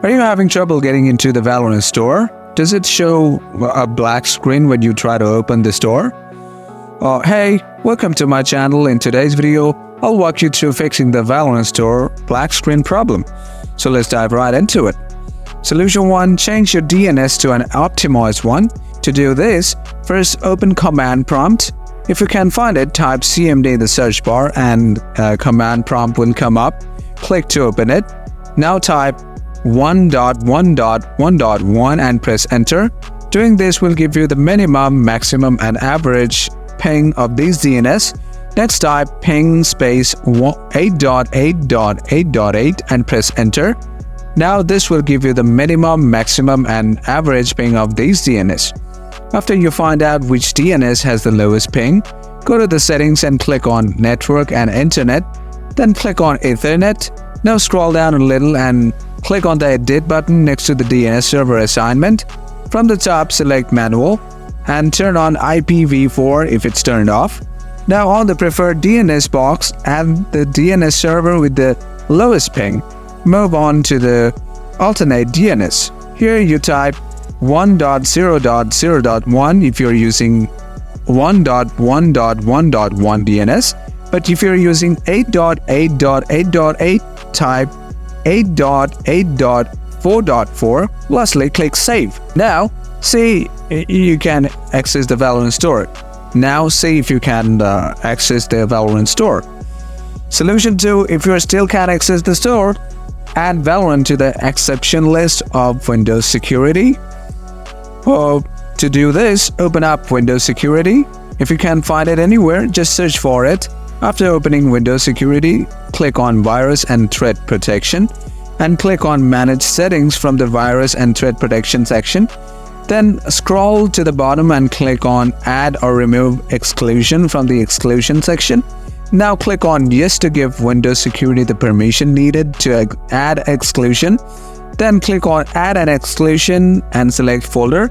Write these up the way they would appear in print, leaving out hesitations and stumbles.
Are you having trouble getting into the Valorant store? Does it show a black screen when you try to open the store? Hey, welcome to my channel. In today's video, I'll walk you through fixing the Valorant store black screen problem. So let's dive right into it. Solution 1. Change your DNS to an optimized one. To do this, first open command prompt. If you can find it, type CMD in the search bar and a command prompt will come up. Click to open it. Now type 1.1.1.1 and press enter. Doing this will give you the minimum, maximum and average ping of these DNS. Next type ping space 8.8.8.8 and press enter. Now this will give you the minimum, maximum and average ping of these DNS. After you find out which DNS has the lowest ping, go to the settings and click on network and internet. Then click on Ethernet. Now scroll down a little and click on the edit button next to the DNS server assignment. From the top, select manual and turn on IPv4 if it's turned off. Now on the preferred DNS box, add the DNS server with the lowest ping. Move on to the alternate DNS. Here you type 1.0.0.1 if you're using 1.1.1.1 DNS. But if you're using 8.8.8.8, type 8.8.4.4. Lastly, click Save. Now, see you can access the Valorant store. Now, see if you can access the Valorant store. Solution 2. If you still can't access the store, add Valorant to the exception list of Windows Security. To do this, open up Windows Security. If you can't find it anywhere, just search for it. After opening Windows Security, click on Virus and Threat Protection and click on Manage Settings from the Virus and Threat Protection section. Then scroll to the bottom and click on Add or Remove Exclusion from the Exclusion section. Now click on Yes to give Windows Security the permission needed to add exclusion. Then click on Add an Exclusion and select Folder.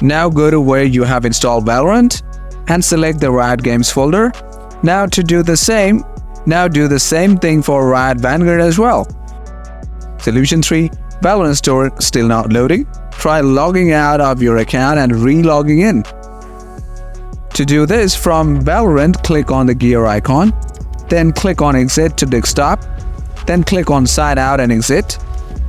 Now go to where you have installed Valorant and select the Riot Games folder. Now to do the same, do the same thing for Riot Vanguard as well. Solution 3. Valorant store still not loading? Try logging out of your account and re-logging in. To do this, from Valorant, click on the gear icon. Then click on Exit to Desktop. Then click on Sign Out and Exit.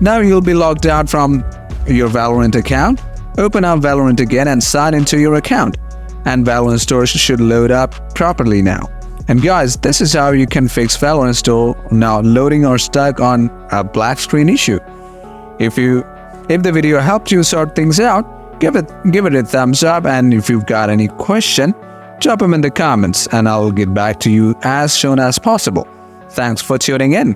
Now you'll be logged out from your Valorant account. Open up Valorant again and sign into your account. And Valorant store should load up properly now. And guys, this is how you can fix Valorant store now loading or stuck on a black screen issue. If the video helped you sort things out, give it a thumbs up, and if you've got any question, drop them in the comments and I'll get back to you as soon as possible. Thanks for tuning in.